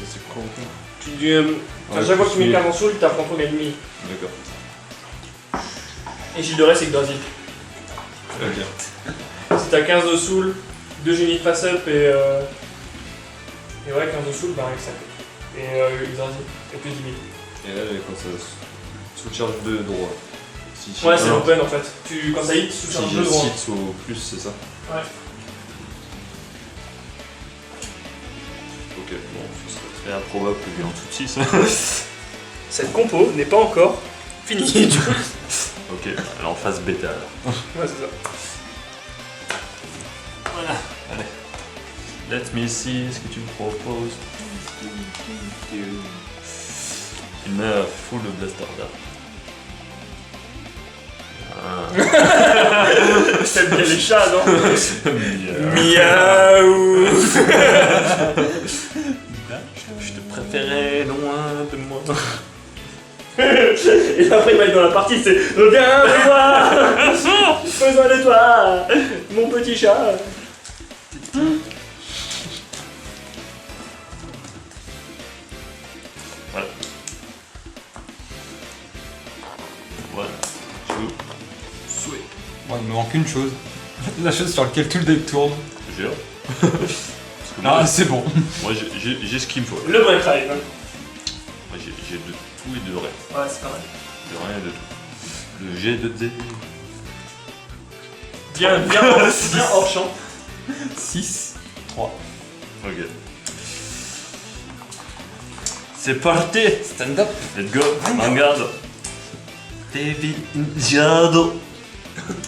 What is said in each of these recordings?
c'est con. À chaque fois que tu mets une carte en soul, t'apprends ton ennemi. D'accord. Et Gilles de Ré, c'est Yggdrasil. Ok. Si t'as 15 de soul, 2 génies de pass-up et ouais, 15 de soul, bah avec ça. Et Yggdrasil, et plus 10 000. Et là, quand ça sous-charge 2 droits. Si Ouais, c'est open en fait. Quand ça hit, tu si sous-charges j'ai 2 droits. 6 au plus, c'est ça? Ouais. Ok, bon, ce serait très improbable que j'ai en dessous de 6. Cette compo n'est pas encore finie du coup. Ok, alors phase bêta alors. Ouais, c'est ça. Voilà, allez. Let me see ce que tu me proposes. Il met à full blaster là. T'aimes bien les chats, non? Miaou. Miaou. Je te préférais loin de moi. Et après il va être dans la partie, c'est reviens me voir. J'ai besoin de toi, mon petit chat. Voilà. Voilà. Souhait. Bon, il me manque une chose. La chose sur laquelle tout le deck tourne. Jure. Ah, c'est bon. Moi j'ai ce qu'il me faut. Le vrai crime. Moi j'ai de tout et de rien. Ouais, c'est pas mal. De rien et de tout. Le G de D. Bien hors champ. 6, 3. Ok. C'est parti. Stand up. Let's go. En garde. David Jado.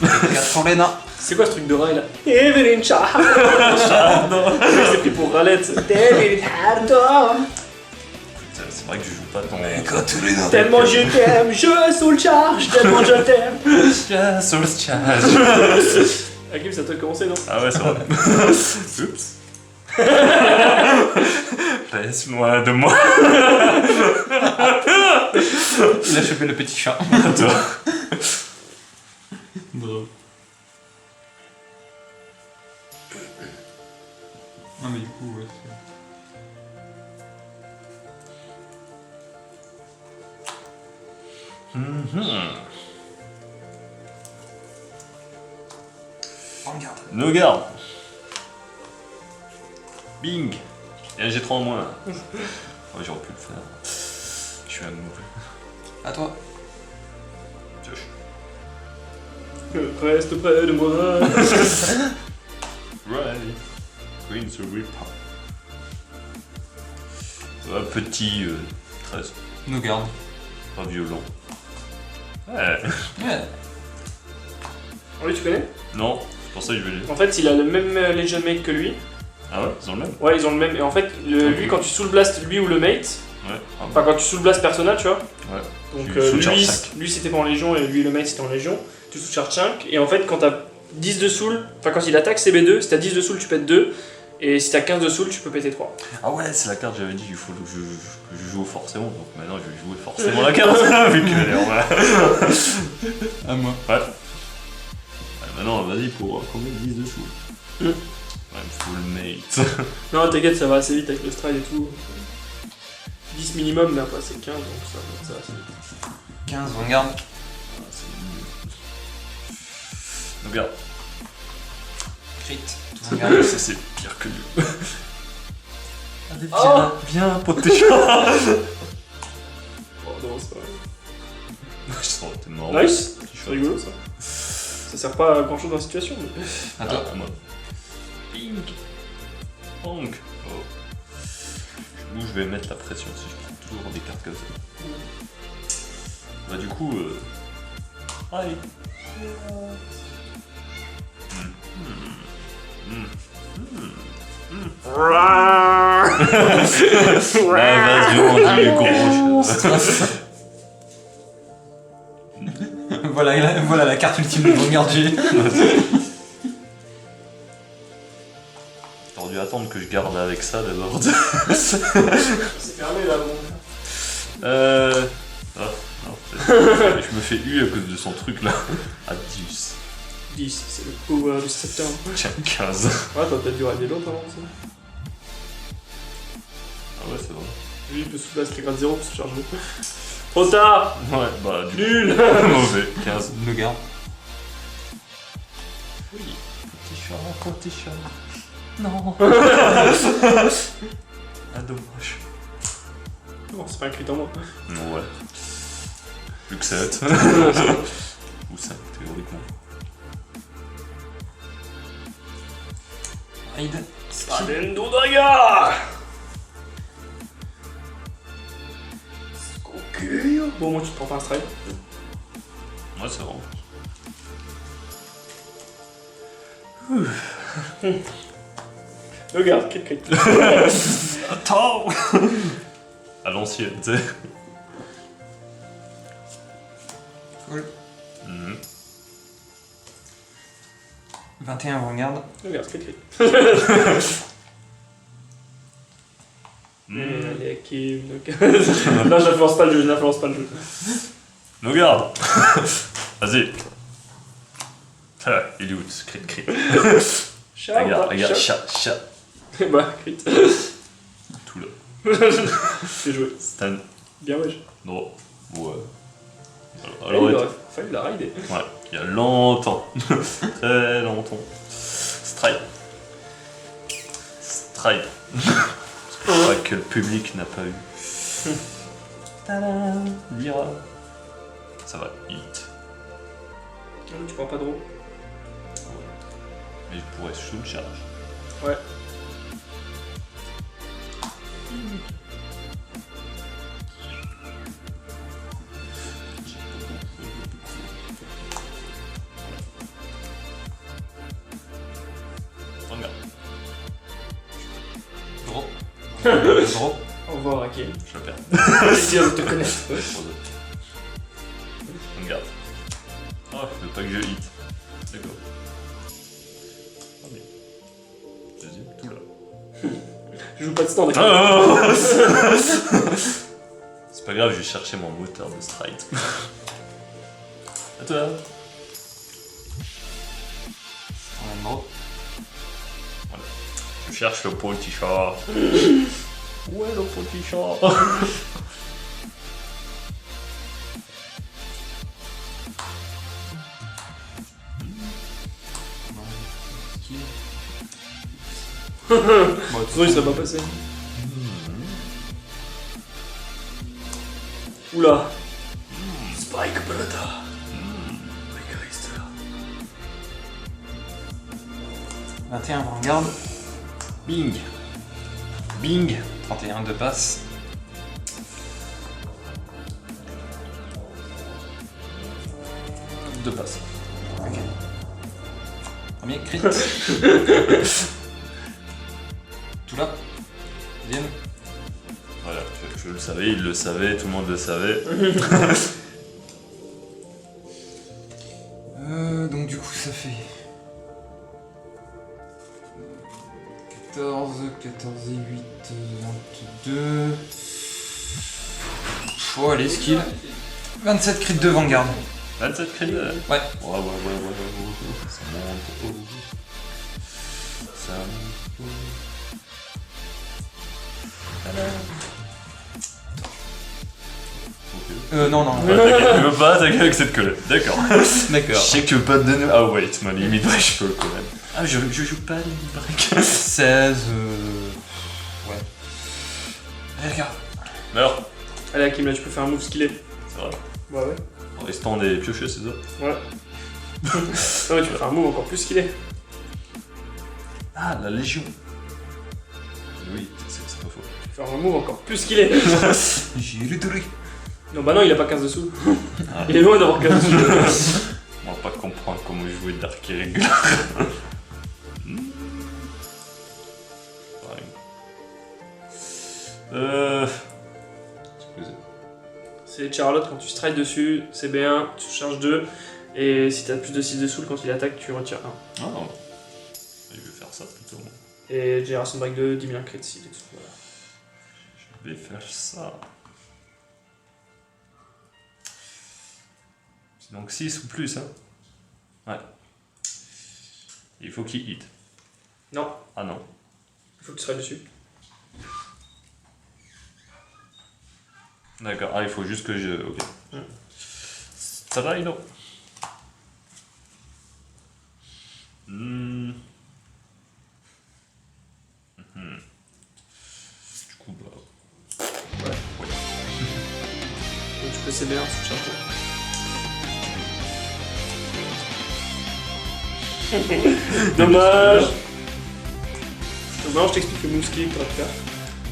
4 les nains. C'est quoi ce truc de rail là? Evelyn Chardo. C'est pris pour Ralette. David Hardo. C'est vrai que je joue pas ton. Tellement je t'aime, je soul charge, tellement je t'aime. Soul Charge. Hakim, ça t'a commencé, non? Ah ouais, c'est vrai. Oups. Laisse-moi de moi. Il a chopé le petit chat. Toi. Drôle. Non mais du coup, ouais, Regarde. Nos gardes. Bing. Et un G3 en moins. Oh, j'aurais pu le faire. Je suis un mauvais. À toi. Pioche. Reste près de moi. Right. Queen the Reaper. Petit 13. Nous garde. Pas violent. Ouais. Ouais. Oui, tu connais? Non, c'est pour ça que je vais le. En fait, il a le même Legion Mate que lui. Ah ouais, ils ont le même. Ouais, ils ont le même. Et en fait, lui, quand tu soul blast lui ou le mate, Ouais. enfin quand tu soul blast persona, tu vois. Ouais. Donc Tu soul charge lui, 5. lui c'était pas en Légion et lui le mate c'était en Légion. Tu soul charge 5. Et en fait, quand t'as 10 de soul, enfin quand il attaque CB2, si t'as 10 de soul, tu pètes 2. Et si t'as 15 de soul, tu peux péter 3. Ah ouais, c'est la carte, j'avais dit qu'il faut que je joue forcément. Donc maintenant, je vais jouer forcément la carte. Vu qu'elle est en bas. À moi. Ouais. Maintenant, vas-y pour combien 10 de soul. Ouais, full mate. Non, t'inquiète, ça va assez vite avec le stride et tout. 10 minimum, mais après c'est 15, donc ça va assez vite. 15, regarde. Ah, c'est nul. Regarde. Crit. Regarde, ça c'est pire que nul. Allez, Oh viens, protéger. Oh non, c'est pas vrai. Je sens tellement. Nice, c'est rigolo ça. Ça sert pas à grand chose dans la situation. Mais... À toi. moi. Pink. Punk. Oh. Où je vais mettre la pression si je prends toujours des cartes comme ça. Bah du coup. Allez. L'invasion du gros chat. Voilà la carte ultime de Vanguard G. J'aurais dû attendre que je garde avec ça d'abord. C'est fermé là, bon. Ah, non, je me fais U à cause de son truc là. À 10. 10, c'est le power du scepter. Tiens, 15. Ouais, t'as peut-être dû raider l'autre avant ça. Ah ouais, c'est vrai. Lui, il peut souffler à Street 0 pour se charger. Trop tard. Ouais, bah du Nul. coup, mauvais. 15. Le garde. Oui, petit chat. Non. Ah, dommage. Non, c'est pas un crit en moins. Ouais. Plus que 7. Ou 5, théoriquement. Raid. Adendo Daga. Ok. Bon, moi, tu te prends pas un strike. Ouais, c'est vrai. Regarde, quel crit. Attends. À l'ancienne, tu sais. Cool. Mhm. 21 avant-garde. Regarde, quel crit. Mhm. Allez, Kim. Là, j'influence pas le jeu, Nous garde. Vas-y. Ah, il est où ce crit. Chat, Regarde, chat. Bah, crit. Tout là. C'est joué. Stan. Bien, wesh. Non. Ouais. Il Alors, aurait fallu la rider. ouais, il y a longtemps. Très longtemps. Strike. Je crois que le public n'a pas eu. Tadam. Lyra. Ça va, hit. Tu prends pas de roue. Mais je pourrais sous le charge. Ouais. Regarde. Draw. Draw. Au revoir, Hakim. Je le perds. Plaisir de te connaître. Regarde. Oh, je veux pas que je hit. D'accord. Premier. Deuxième, tout là. Je joue pas de stand. Ah c'est pas grave, je vais chercher mon moteur de stride. À toi. On a une draw. Je cherche le petit chat. Où est le petit chat? Bon, Sinon, il serait pas passé. Oula. Spike Pelota. Mega Easter. 21 avant-garde. Bing. Bing. 31 de passe. Deux passes. Ok. Premier crit. Tout là. Deuxième. Voilà, je le savais, il le savait, tout le monde le savait. Donc du coup ça fait 14 et 8, 22. Oh allez, skill. 27 crit de Vanguard. 27 crédits. Ouais. Ouais. Ça monte haut. Ça monte haut. Non. Ouais, t'inquiète, tu veux pas attaquer avec cette colonne. D'accord. D'accord. Je sais que tu veux pas te donner. Ah, wait, ma limite break, je peux quand même. Ah, je joue pas à limite break. 16. Ouais. Allez, regarde. Meurs. Allez, Hakim, là, tu peux faire un move skillé. C'est vrai. Ouais. En restant des piocheux, c'est ça? Ouais. Non, mais tu peux faire un move encore plus skillé. Ah, la Légion. Oui, c'est pas faux. Tu peux faire un move encore plus skillé. J'ai le touré. Non, bah non, il a pas 15 dessous. Ah. Il est loin d'avoir 15 dessous. On va pas comprendre comment jouer Dark Irregular. Excusez. C'est Charlotte, quand tu strides dessus, c'est B1, tu charges 2. Et si t'as plus de 6 dessous, quand il attaque, tu retires 1. Ah non. Je vais faire ça plutôt. Et Génération Break 2, 10 000 crit si dessous. Voilà. Je vais faire ça. C'est donc 6 ou plus, hein? Ouais. Il faut qu'il hit. Non, Ah non. il faut que tu strides dessus. D'accord, ah il faut juste que je... Ok. Ça va, Ino? Du coup, bah... Ouais. Donc tu peux CB1 sous charge. Dommage. Dommage, je t'explique le move skill que t'aurais pu faire.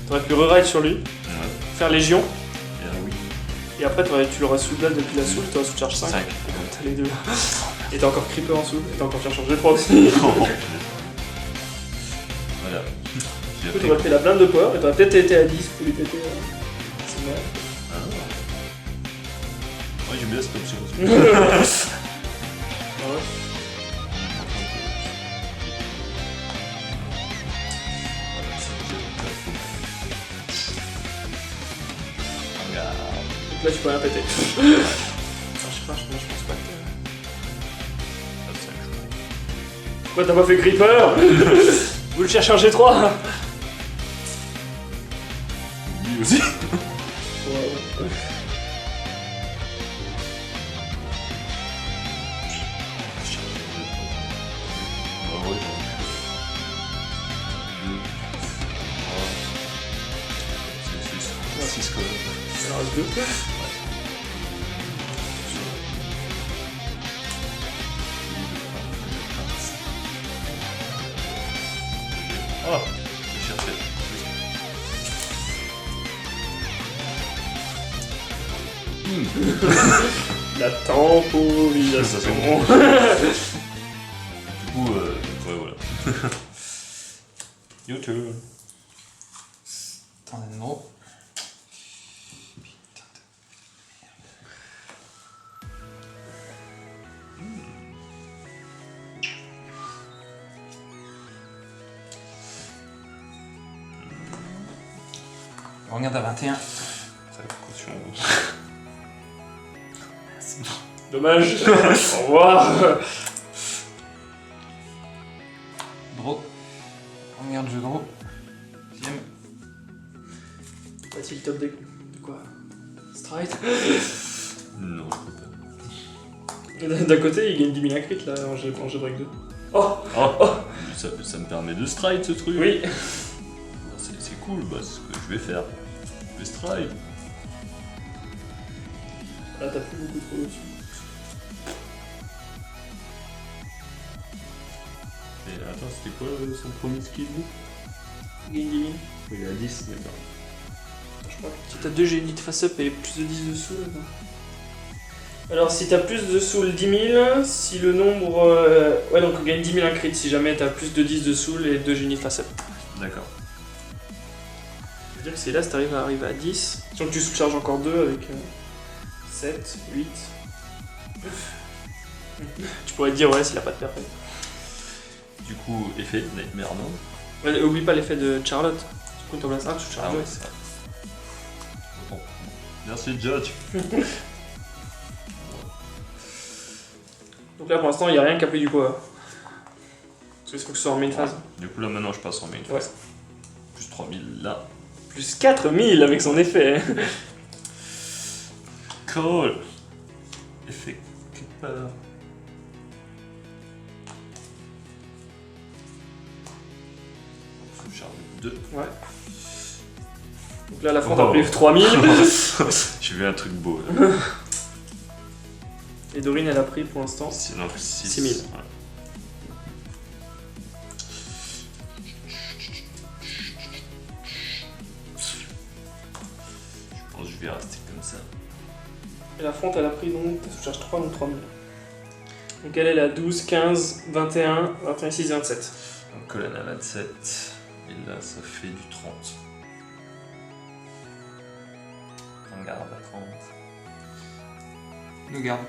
T'aurais pu reride sur lui, Ouais. faire Légion, Et oui. et après tu l'auras sous là depuis la soul, t'auras sous charge 5. 5. T'as les deux là. Et t'as encore Creeper en dessous, et t'as encore faire changer 3 aussi. Voilà. Du coup, t'aurais fait la blinde de power, et t'aurais peut-être été à 10 pour lui péter. C'est merde. Ah. Ouais, j'aime bien cette option aussi. Ah ouais. Donc là, tu peux rien péter. Je sais pas, je pense pas que. Pourquoi t'as pas fait Creeper? Vous le cherchez en G3? Lui aussi. Bah ouais, c'est 6 quand même. Il en reste 2. Ah, je cherchais. La temporisation. Du coup, ouais, voilà. Your turn. Attends, non. Regarde à 21. Très caution. Dommage. Au revoir. Draw. Regarde, je draw. Deuxième. Va-t-il top de quoi? Stride. Non, je peux pas. D'un côté, il gagne 10 000 crit là en G-Break 2. Oh. Oh, ça me permet de stride ce truc. Oui. C'est cool, bah, c'est ce que je vais faire. Je vais stride. Là, t'as plus beaucoup trop dessus. Et attends, c'était quoi son premier skill? Gagne 10 000. Il est à 10, d'accord. Je crois que si t'as 2 génies de face-up et plus de 10 de soul. Alors, si t'as plus de soul, 10 000. Si le nombre. Ouais, donc on gagne 10 000 un crit si jamais t'as plus de 10 de soul et 2 génies de face-up. D'accord. Je veux dire que c'est là, si t'arrives à arriver à 10. Donc tu sous-charges encore 2 avec 7, 8. Tu pourrais te dire, ouais, s'il a pas de perfect. Du coup, effet Nightmare, non? Ouais, oublie pas l'effet de Charlotte. Du coup, t'en places un, tu sous-charges Ah 2. ouais, c'est ça. Bon. Merci, Judge. Donc là, pour l'instant, il n'y a rien qui a pris du power. Parce qu'il faut que ce soit en main phase. Du coup, là, maintenant, je passe en main phase. Plus 3000 là. Plus 4000 avec son effet. Cool. Effet Clipper. Sous-charge 2. Ouais. Donc là, la fois, t'as pris 3000. J'ai vu un truc beau. Là. Et Dorine, elle a pris pour l'instant. C'est donc 6 6000. Ouais. Je pense que je vais rester comme ça. Et la front, elle a pris donc, t'as sous-charge 3, donc 3000. Donc elle est à 12, 15, 21, 21, 6, 27. Donc colonne à 27. Et là, ça fait du 30. Vanguard à 30. Nous garde.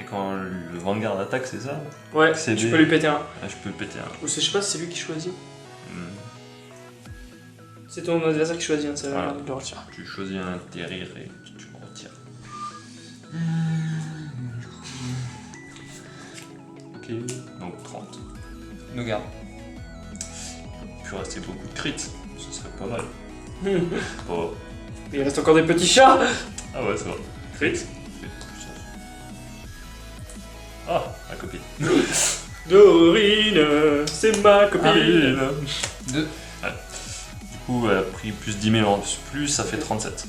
Et quand le Vanguard attaque, c'est ça? Ouais, C'est tu des- peux lui péter un. Ah, je peux péter un. Ou je sais pas si c'est lui qui choisit. Hmm. C'est ton adversaire qui choisit, hein, c'est Voilà. la de le retire. Tu choisis un terrir et tu me retires. Ok, donc 30. Nous garde. Il peut rester beaucoup de crits, ce serait pas mal. Pas Mais il reste encore des petits chats. Ah ouais, c'est vrai. Crit. Ah, ma copine. Dorine, c'est ma copine. 2. Du coup, elle a pris plus 10 000 en plus, ça fait 37.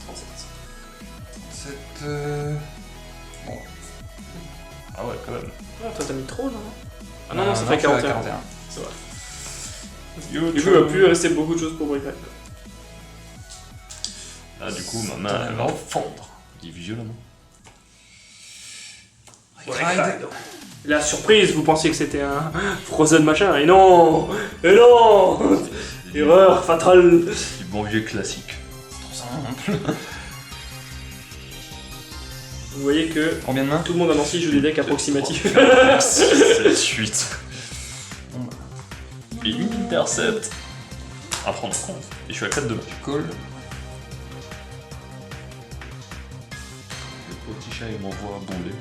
7. Bon. Ah ouais, quand même. Ah, toi t'as mis trop, non? Ah non, non, ça fait 41. C'est vrai. Du coup, il va plus rester beaucoup de choses pour Brickhack. Ah, du coup, ma main, elle va fondre. Il dit violemment. Brickhack. La surprise, vous pensiez que c'était un Frozen machin, et non! Et non! Erreur fatale! Du bon vieux classique. Vous voyez que Combien de mains? tout le monde à Nancy joue des decks approximatifs. 7, 8. Et une intercept. À prendre en compte. Et je suis à 4 de match. Call. Le petit chat, il m'envoie bomber.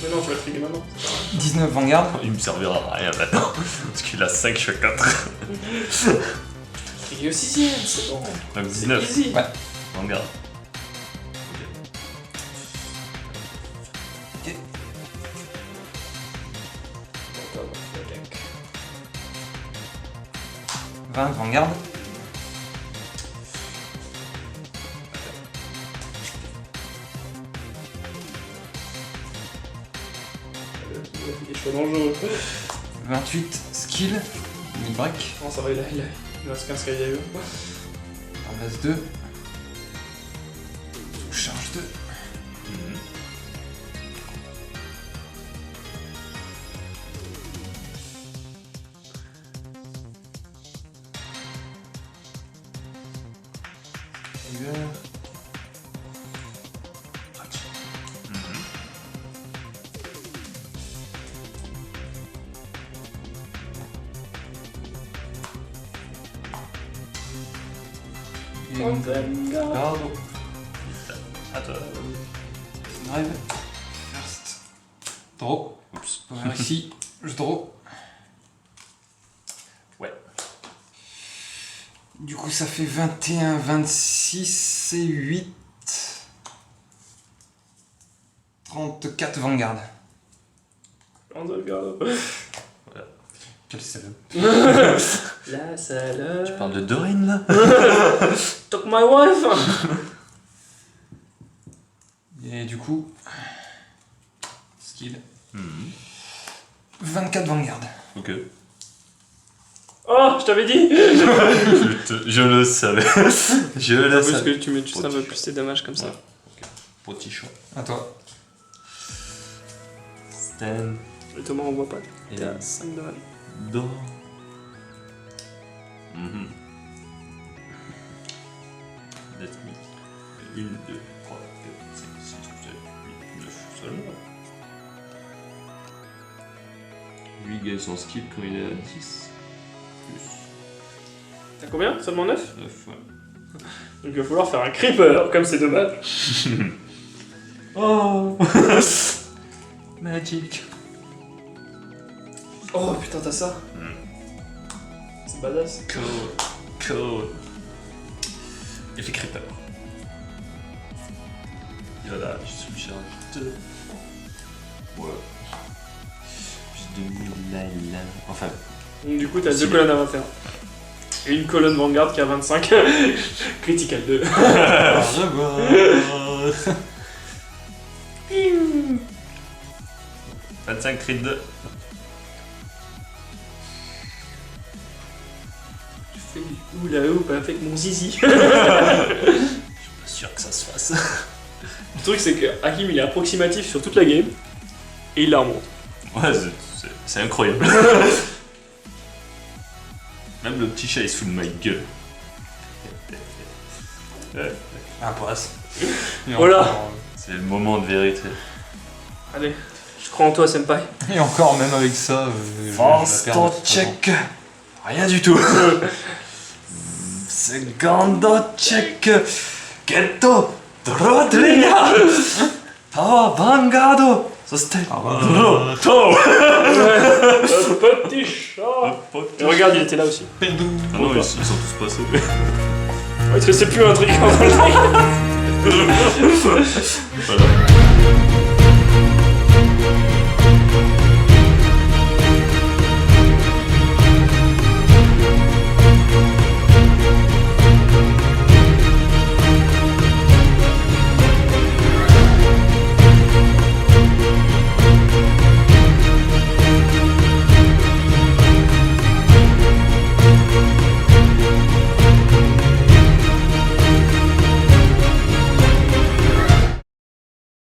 Mais non, tu vas le trigger maintenant. 19 Vanguard. Il me servira à rien maintenant. Parce qu'il a 5, je suis à 4. Trigger au 6ème, c'est bon. Donc C'est 19. easy. Ouais. Regarde. Ok. 20 Vanguard. Il est chaud dans le jeu. 28 Skill. Mid-break. Non, ça va, il reste 15 qu'il y a eu. En base 2. Charge 2. Garde. À toi. Drive. First. Draw. Oups. Over ici. Je draw. Ouais. Du coup, ça fait 21, 26 et 8. 34 Vanguard. Quel salaud. La salade. Tu parles de Dorine là? Talk my wife. Et du coup. Skill. 24 Vanguard. Ok. Oh, je t'avais dit. Je le savais. Je le Parce savais. que tu mets juste un peu plus tes dommages comme ça. Ouais. Petit chat. À toi. Stan. Et Thomas, on voit pas. Et T'es à 5 de mal. Do. 1, 2, 3, 4, 5, 6, 7, 8, 9 seulement. Lui il gagne son skill quand il est à 10. Plus T'as combien? Seulement 9? 9, ouais. Donc il va falloir faire un creeper, comme c'est dommage. Oh Magic. Oh putain, t'as ça? C'est badass. Cool. Effet creeper. Et voilà, je suis charge 2. Ouais. Plus de 1000 là. Enfin. Donc du coup, t'as 2 colonnes à 21. Et une colonne Vanguard qui a 25. Critical 2. 25 crit 2. Je fais du hula hoop avec mon zizi. Je suis pas sûr que ça se fasse. Le truc, c'est que Hakim il est approximatif sur toute la game. Et il la remonte. Ouais, c'est incroyable. Même le petit chat il se fout de ma gueule. Un passe. Voilà. C'est le moment de vérité. Allez, je crois en toi, Senpai. Et encore, même avec ça, Force ton check. Rien du tout. Secondo check. Getto. Drodria. Ta Vangado. Soste. To. Petit chat. Et regarde, il était là aussi. Ah non, ils sont tous passés. Il te restait plus un truc dans le deck. Voilà.